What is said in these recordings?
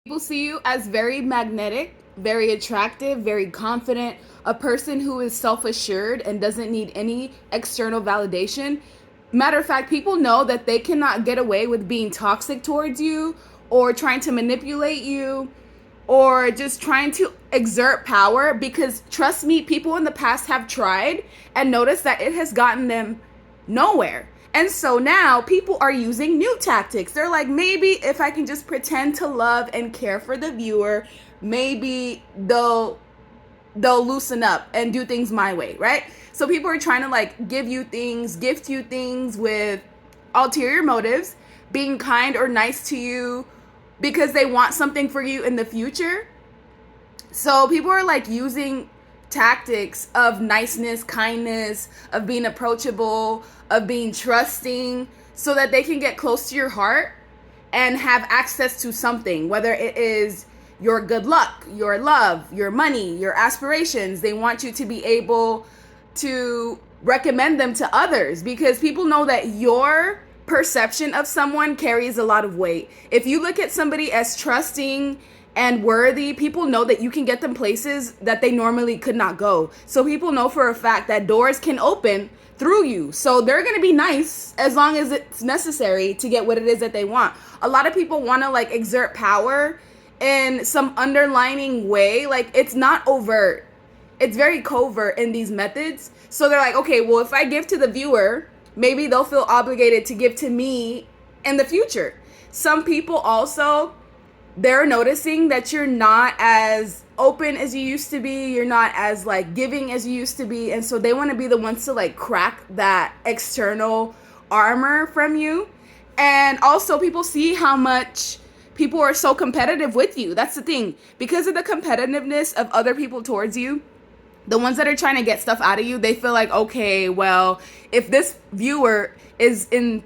People see you as very magnetic, very attractive, very confident, a person who is self assured and doesn't need any external validation. Matter of fact, people know that they cannot get away with being toxic towards you or trying to manipulate you or just trying to exert power because, trust me, people in the past have tried and noticed that it has gotten them nowhere. And so now people are using new tactics. They're like, maybe if I can just pretend to love and care for the viewer, maybe they'll loosen up and do things my way, right? So people are trying to like give you things, gift you things with ulterior motives, being kind or nice to you because they want something for you in the future. So people are like using tactics of niceness, kindness, of being approachable, of being trusting, so that they can get close to your heart and have access to something, whether it is your good luck, your love, your money, your aspirations. They want you to be able to recommend them to others because people know that your perception of someone carries a lot of weight. If you look at somebody as trusting and worthy, people know that you can get them places that they normally could not go. So people know for a fact that doors can open through you. So they're going to be nice as long as it's necessary to get what it is that they want. A lot of people want to like exert power in some underlining way. Like it's not overt. It's very covert in these methods. So they're like, okay, well, if I give to the viewer, maybe they'll feel obligated to give to me in the future. Some people also, they're noticing that you're not as open as you used to be. You're not as like giving as you used to be. And so they want to be the ones to like crack that external armor from you. And also people see how much people are so competitive with you. That's the thing. Because of the competitiveness of other people towards you, the ones that are trying to get stuff out of you, they feel like, okay, well, if this viewer is in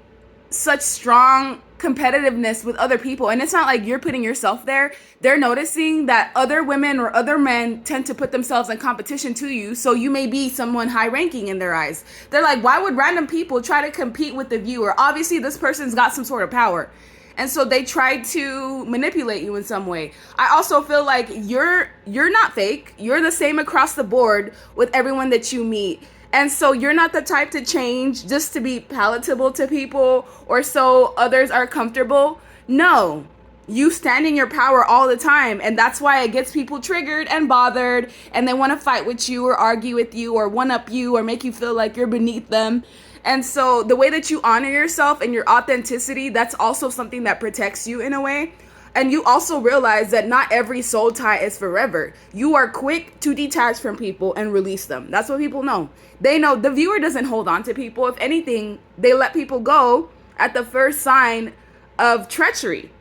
such strong competitiveness with other people, and it's not like you're putting yourself there, they're noticing that other women or other men tend to put themselves in competition to you, so you may be someone high ranking in their eyes. They're like, why would random people try to compete with the viewer? Obviously this person's got some sort of power. And so they try to manipulate you in some way. I also feel like you're not fake. You're the same across the board with everyone that you meet. And so you're not the type to change just to be palatable to people or so others are comfortable. No, you stand in your power all the time. And that's why it gets people triggered and bothered. And they want to fight with you or argue with you or one up you or make you feel like you're beneath them. And so the way that you honor yourself and your authenticity, that's also something that protects you in a way. And you also realize that not every soul tie is forever. You are quick to detach from people and release them. That's what people know. They know the viewer doesn't hold on to people. If anything, they let people go at the first sign of treachery.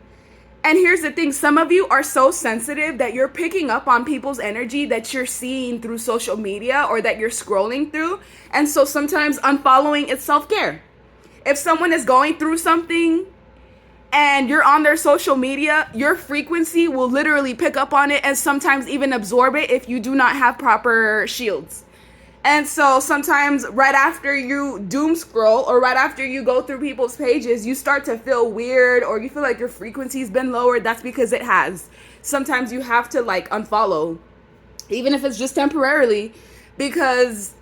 And here's the thing, some of you are so sensitive that you're picking up on people's energy that you're seeing through social media or that you're scrolling through. And so sometimes unfollowing is self-care. If someone is going through something and you're on their social media, your frequency will literally pick up on it and sometimes even absorb it if you do not have proper shields. And so sometimes right after you doom scroll or right after you go through people's pages, you start to feel weird or you feel like your frequency's been lowered. That's because it has. Sometimes you have to like unfollow, even if it's just temporarily, because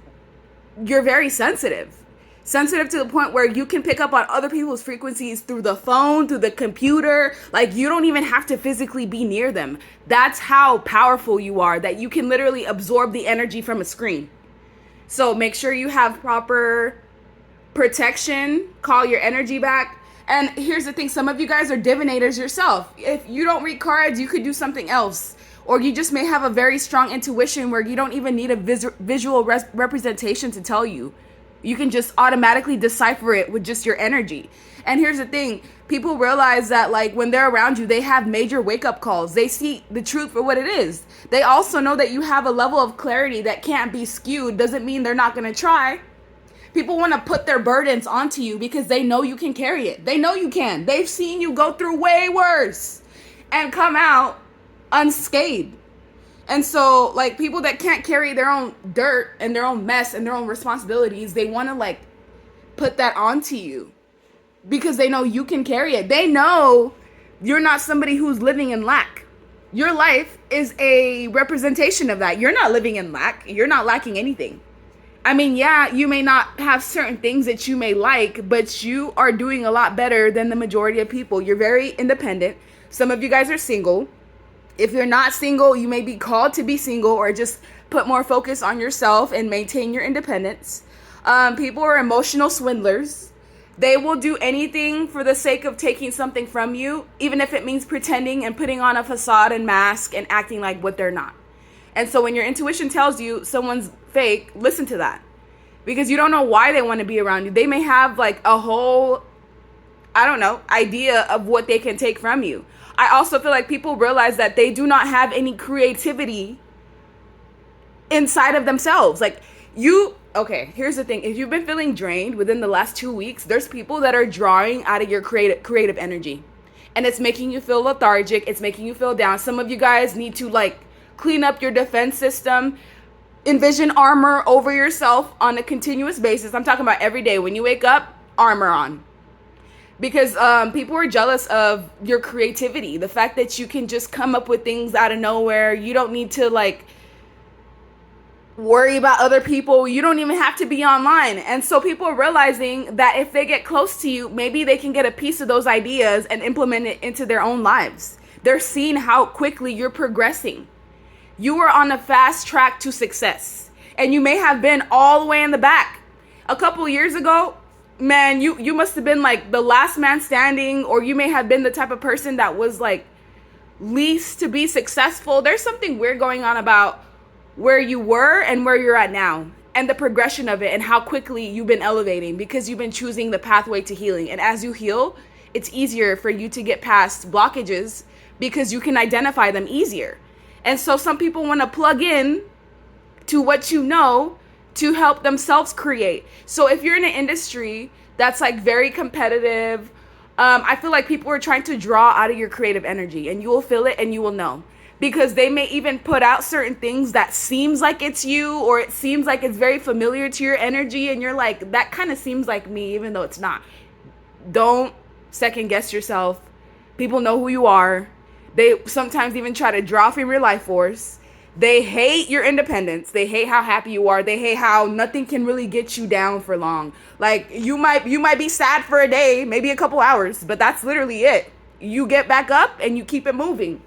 you're very sensitive. Sensitive to the point where you can pick up on other people's frequencies through the phone, through the computer. Like you don't even have to physically be near them. That's how powerful you are, that you can literally absorb the energy from a screen. So make sure you have proper protection, call your energy back. And here's the thing, some of you guys are divinators yourself. If you don't read cards, you could do something else. Or you just may have a very strong intuition where you don't even need a visual representation to tell you. You can just automatically decipher it with just your energy. And here's the thing, people realize that like when they're around you, they have major wake-up calls. They see the truth for what it is. They also know that you have a level of clarity that can't be skewed. Doesn't mean they're not going to try. People want to put their burdens onto you because they know you can carry it. They know you can. They've seen you go through way worse and come out unscathed. And so like people that can't carry their own dirt and their own mess and their own responsibilities, they want to like put that onto you because they know you can carry it. They know you're not somebody who's living in lack. Your life is a representation of that. You're not living in lack. You're not lacking anything. I mean, yeah, you may not have certain things that you may like, but you are doing a lot better than the majority of people. You're very independent. Some of you guys are single. If you're not single, you may be called to be single, or just put more focus on yourself and maintain your independence. People are emotional swindlers. They will do anything for the sake of taking something from you, even if it means pretending and putting on a facade and mask and acting like what they're not. And so when your intuition tells you someone's fake, listen to that. Because you don't know why they want to be around you. They may have like a whole, I don't know, idea of what they can take from you. I also feel like people realize that they do not have any creativity inside of themselves. Like okay, here's the thing. If you've been feeling drained within the last 2 weeks, there's people that are drawing out of your creative energy. And it's making you feel lethargic. It's making you feel down. Some of you guys need to like clean up your defense system. Envision armor over yourself on a continuous basis. I'm talking about every day. When you wake up, armor on. Because people are jealous of your creativity. The fact that you can just come up with things out of nowhere. You don't need to like worry about other people. You don't even have to be online. And so people are realizing that if they get close to you, maybe they can get a piece of those ideas and implement it into their own lives. They're seeing how quickly you're progressing. You are on a fast track to success. And you may have been all the way in the back. A couple years ago, man, you must have been like the last man standing, or you may have been the type of person that was like least to be successful. There's something weird going on about where you were and where you're at now, and the progression of it, and how quickly you've been elevating because you've been choosing the pathway to healing. And as you heal, it's easier for you to get past blockages because you can identify them easier. And so some people want to plug in to what you know to help themselves create. So if you're in an industry that's like very competitive, I feel like people are trying to draw out of your creative energy, and you will feel it and you will know. Because they may even put out certain things that seems like it's you, or it seems like it's very familiar to your energy, and you're like, that kind of seems like me, even though it's not. Don't second guess yourself. People know who you are. They sometimes even try to draw from your life force. They hate your independence. They hate how happy you are. They hate how nothing can really get you down for long. Like you might be sad for a day, maybe a couple hours, but that's literally it. You get back up and you keep it moving.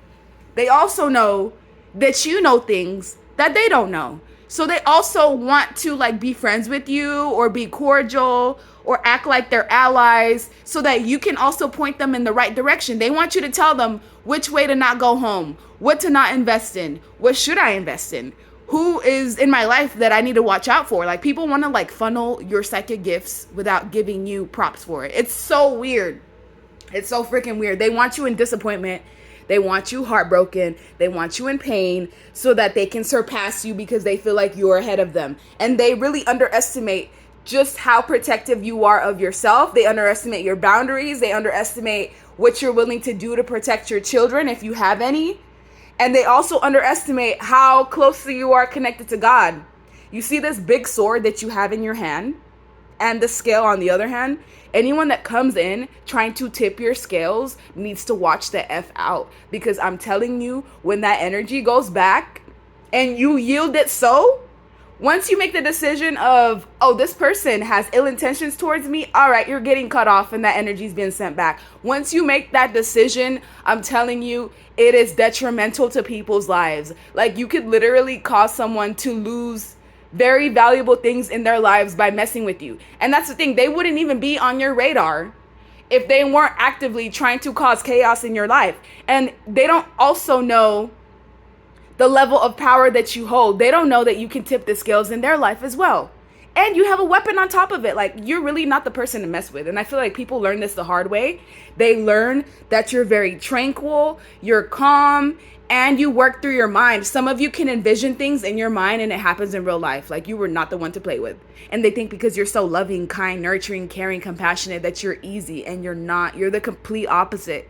They also know that you know things that they don't know. So they also want to like be friends with you, or be cordial, or act like they're allies, so that you can also point them in the right direction. They want you to tell them which way to not go home, what to not invest in, what should I invest in, who is in my life that I need to watch out for. Like people want to like funnel your psychic gifts without giving you props for it. It's so weird. It's so freaking weird. They want you in disappointment. They want you heartbroken. They want you in pain so that they can surpass you because they feel like you're ahead of them. And they really underestimate just how protective you are of yourself. They underestimate your boundaries. They underestimate what you're willing to do to protect your children, if you have any. And they also underestimate how closely you are connected to God. You see this big sword that you have in your hand, and the scale on the other hand. Anyone that comes in trying to tip your scales needs to watch the F out, because I'm telling you, when that energy goes back and you yield it, once you make the decision of, oh, this person has ill intentions towards me, all right, you're getting cut off and that energy's being sent back. Once you make that decision, I'm telling you, it is detrimental to people's lives. Like you could literally cause someone to lose very valuable things in their lives by messing with you. And that's the thing, they wouldn't even be on your radar if they weren't actively trying to cause chaos in your life. And they don't also know the level of power that you hold. They don't know that you can tip the scales in their life as well. And you have a weapon on top of it. Like, you're really not the person to mess with. And I feel like people learn this the hard way. They learn that you're very tranquil, you're calm, and you work through your mind. Some of you can envision things in your mind and it happens in real life. Like you were not the one to play with. And they think because you're so loving, kind, nurturing, caring, compassionate that you're easy, and you're not. You're the complete opposite.